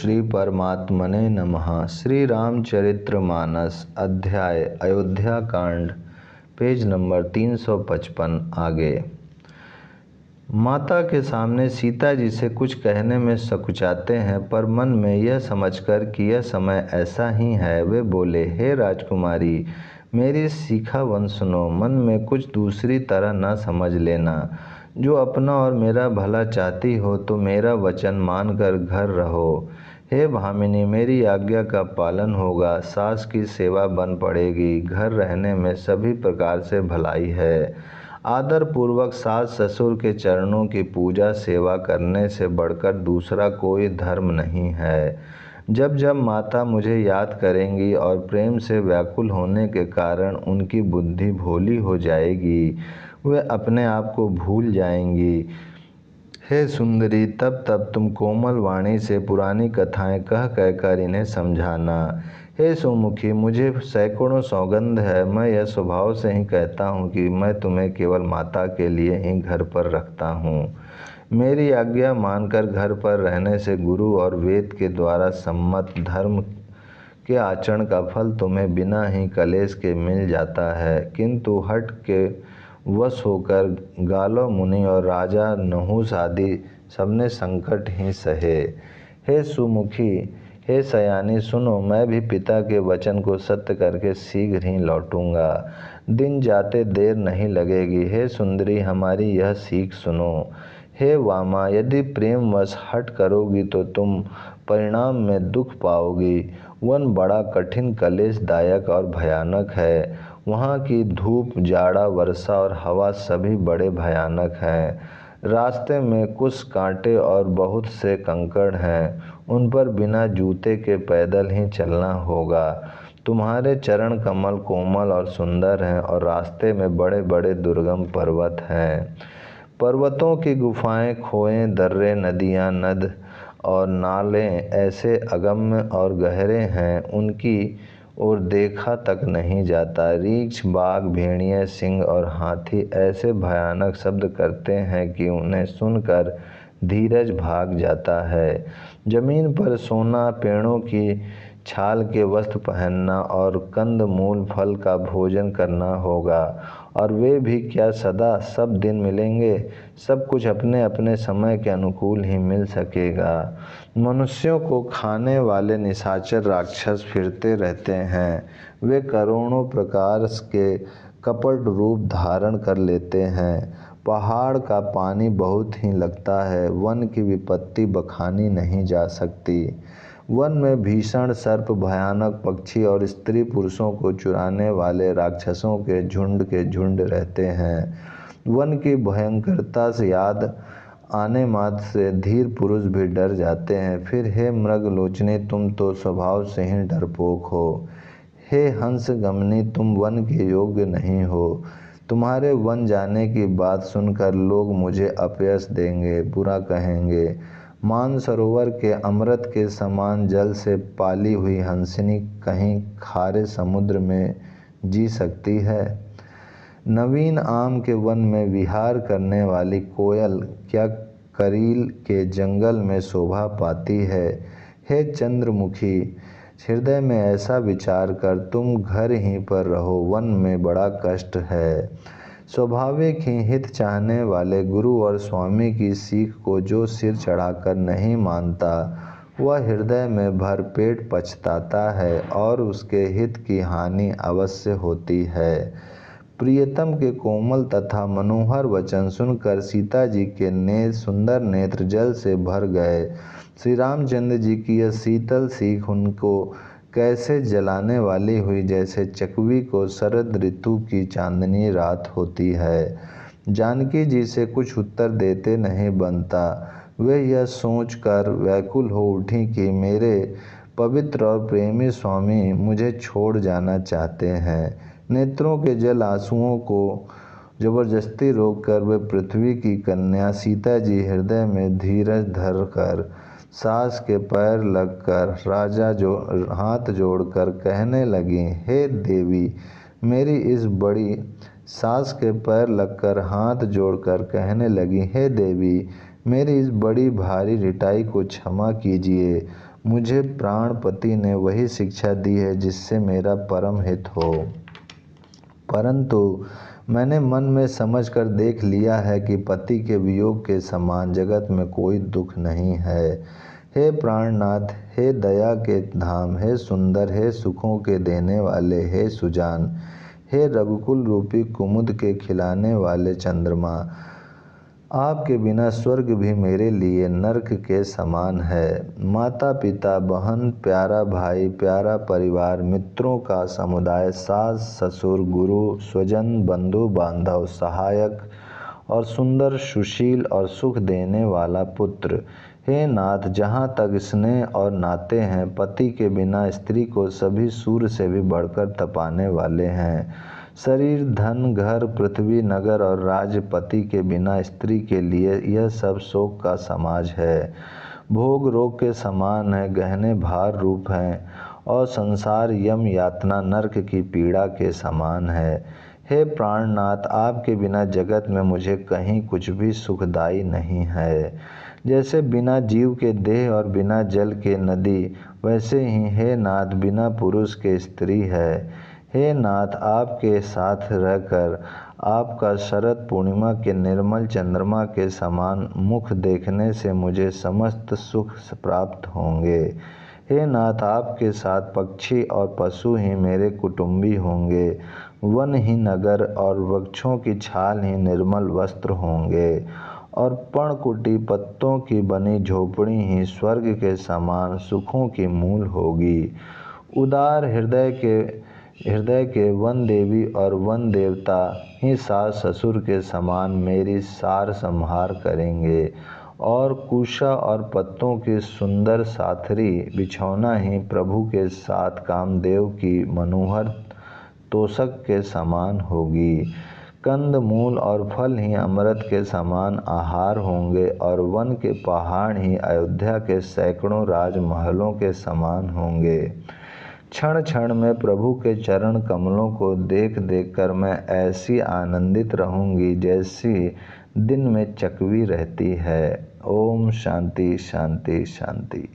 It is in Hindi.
श्री परमात्मने नमः। श्री रामचरितमानस अध्याय अयोध्या कांड, पेज नंबर 355। आगे। माता के सामने सीता जी से कुछ कहने में सकुचाते हैं, पर मन में यह समझकर कि यह समय ऐसा ही है, वे बोले, हे राजकुमारी, मेरी शिखावन सुनो। मन में कुछ दूसरी तरह न समझ लेना। जो अपना और मेरा भला चाहती हो तो मेरा वचन मानकर घर रहो। हे भामिनी, मेरी आज्ञा का पालन होगा, सास की सेवा बन पड़ेगी। घर रहने में सभी प्रकार से भलाई है। आदर पूर्वक सास ससुर के चरणों की पूजा सेवा करने से बढ़कर दूसरा कोई धर्म नहीं है। जब जब माता मुझे याद करेंगी और प्रेम से व्याकुल होने के कारण उनकी बुद्धि भोली हो जाएगी, वे अपने आप को भूल जाएंगी। हे सुंदरी, तब तब तुम कोमल वाणी से पुरानी कथाएं कह कहकर इन्हें समझाना। हे सुमुखी, मुझे सैकड़ों सौगंध है, मैं यह स्वभाव से ही कहता हूँ कि मैं तुम्हें केवल माता के लिए ही घर पर रखता हूँ। मेरी आज्ञा मानकर घर पर रहने से गुरु और वेद के द्वारा सम्मत धर्म के आचरण का फल तुम्हें बिना ही कलेश के मिल जाता है, किंतु हट के वश होकर गालो मुनि और राजा नहुस आदि सबने संकट ही सहे। हे सुमुखी, हे सयानी, सुनो, मैं भी पिता के वचन को सत्य करके शीघ्र ही लौटूंगा। दिन जाते देर नहीं लगेगी। हे सुंदरी, हमारी यह सीख सुनो। हे वामा, यदि प्रेमवश हट करोगी तो तुम परिणाम में दुख पाओगी। वन बड़ा कठिन, कलेशदायक और भयानक है। वहाँ की धूप, जाड़ा, वर्षा और हवा सभी बड़े भयानक हैं। रास्ते में कुछ कांटे और बहुत से कंकड़ हैं, उन पर बिना जूते के पैदल ही चलना होगा। तुम्हारे चरण कमल कोमल और सुंदर हैं और रास्ते में बड़े बड़े दुर्गम पर्वत हैं। पर्वतों की गुफाएं, खोएं, दर्रे, नदियाँ, नद और नाले ऐसे अगम्य और गहरे हैं, उनकी और देखा तक नहीं जाता। रीछ, बाघ, भेड़िए, सिंह और हाथी ऐसे भयानक शब्द करते हैं कि उन्हें सुनकर धीरज भाग जाता है। जमीन पर सोना, पेड़ों की छाल के वस्त्र पहनना और कंद मूल फल का भोजन करना होगा। और वे भी क्या सदा सब दिन मिलेंगे? सब कुछ अपने अपने समय के अनुकूल ही मिल सकेगा। मनुष्यों को खाने वाले निशाचर राक्षस फिरते रहते हैं। वे करोड़ों प्रकार के कपट रूप धारण कर लेते हैं। पहाड़ का पानी बहुत ही लगता है। वन की विपत्ति बखानी नहीं जा सकती। वन में भीषण सर्प, भयानक पक्षी और स्त्री पुरुषों को चुराने वाले राक्षसों के झुंड रहते हैं। वन की भयंकरता से याद आने मात्र से धीर पुरुष भी डर जाते हैं। फिर हे मृगलोचनी, तुम तो स्वभाव से ही डरपोक हो। हे हंस गमनी, तुम वन के योग्य नहीं हो। तुम्हारे वन जाने की बात सुनकर लोग मुझे अपयश देंगे, बुरा कहेंगे। मानसरोवर के अमृत के समान जल से पाली हुई हंसिनी कहीं खारे समुद्र में जी सकती है? नवीन आम के वन में विहार करने वाली कोयल क्या करील के जंगल में शोभा पाती है? हे चंद्रमुखी, हृदय में ऐसा विचार कर तुम घर ही पर रहो, वन में बड़ा कष्ट है। स्वाभाविक ही हित चाहने वाले गुरु और स्वामी की सीख को जो सिर चढ़ाकर नहीं मानता, वह हृदय में भरपेट पछताता है और उसके हित की हानि अवश्य होती है। प्रियतम के कोमल तथा मनोहर वचन सुनकर सीता जी के सुंदर नेत्र जल से भर गए। श्री रामचंद्र जी की यह शीतल सीख उनको कैसे जलाने वाली हुई, जैसे चकवी को शरद ऋतु की चांदनी रात होती है। जानकी जी से कुछ उत्तर देते नहीं बनता। वे यह सोचकर व्याकुल हो उठी कि मेरे पवित्र और प्रेमी स्वामी मुझे छोड़ जाना चाहते हैं। नेत्रों के जल आंसुओं को जबरदस्ती रोककर वे पृथ्वी की कन्या सीता जी हृदय में धीरज धर कर सास के पैर लगकर हाथ जोड़कर कहने लगी, हे देवी, मेरी इस बड़ी सास के पैर लगकर हाथ जोड़कर कहने लगी, हे देवी, मेरी इस बड़ी भारी रिटाई को क्षमा कीजिए। मुझे प्राणपति ने वही शिक्षा दी है जिससे मेरा परम हित हो। परंतु मैंने मन में समझकर देख लिया है कि पति के वियोग के समान जगत में कोई दुख नहीं है। हे प्राणनाथ, हे दया के धाम, हे सुंदर, हे सुखों के देने वाले, हे सुजान, हे रघुकुल रूपी कुमुद के खिलाने वाले चंद्रमा, आपके बिना स्वर्ग भी मेरे लिए नरक के समान है। माता पिता, बहन, प्यारा भाई, प्यारा परिवार, मित्रों का समुदाय, सास ससुर, गुरु, स्वजन, बंधु बांधव, सहायक और सुंदर, सुशील और सुख देने वाला पुत्र, हे नाथ, जहाँ तक स्नेह और नाते हैं, पति के बिना स्त्री को सभी सूर्य से भी बढ़कर तपाने वाले हैं। शरीर, धन, घर, पृथ्वी, नगर और राज्य पति के बिना स्त्री के लिए यह सब शोक का समाज है। भोग रोग के समान है, गहने भार रूप हैं और संसार यम यातना नरक की पीड़ा के समान है। हे प्राणनाथ, आपके बिना जगत में मुझे कहीं कुछ भी सुखदायी नहीं है। जैसे बिना जीव के देह और बिना जल के नदी, वैसे ही हे नाथ बिना पुरुष के स्त्री है। हे नाथ, आपके साथ रहकर आपका शरद पूर्णिमा के निर्मल चंद्रमा के समान मुख देखने से मुझे समस्त सुख प्राप्त होंगे। हे नाथ, आपके साथ पक्षी और पशु ही मेरे कुटुंबी होंगे, वन ही नगर और वृक्षों की छाल ही निर्मल वस्त्र होंगे और पर्णकुटी पत्तों की बनी झोपड़ी ही स्वर्ग के समान सुखों की मूल होगी। उदार हृदय के वन देवी और वन देवता ही सास ससुर के समान मेरी सार संहार करेंगे और कुशा और पत्तों की सुंदर साथरी बिछौना ही प्रभु के साथ कामदेव की मनोहर तोषक के समान होगी। कंद मूल और फल ही अमृत के समान आहार होंगे और वन के पहाड़ ही अयोध्या के सैकड़ों राजमहलों के समान होंगे। क्षण क्षण में प्रभु के चरण कमलों को देख देख कर मैं ऐसी आनंदित रहूँगी जैसी दिन में चकवी रहती है। ओम शांति शांति शांति।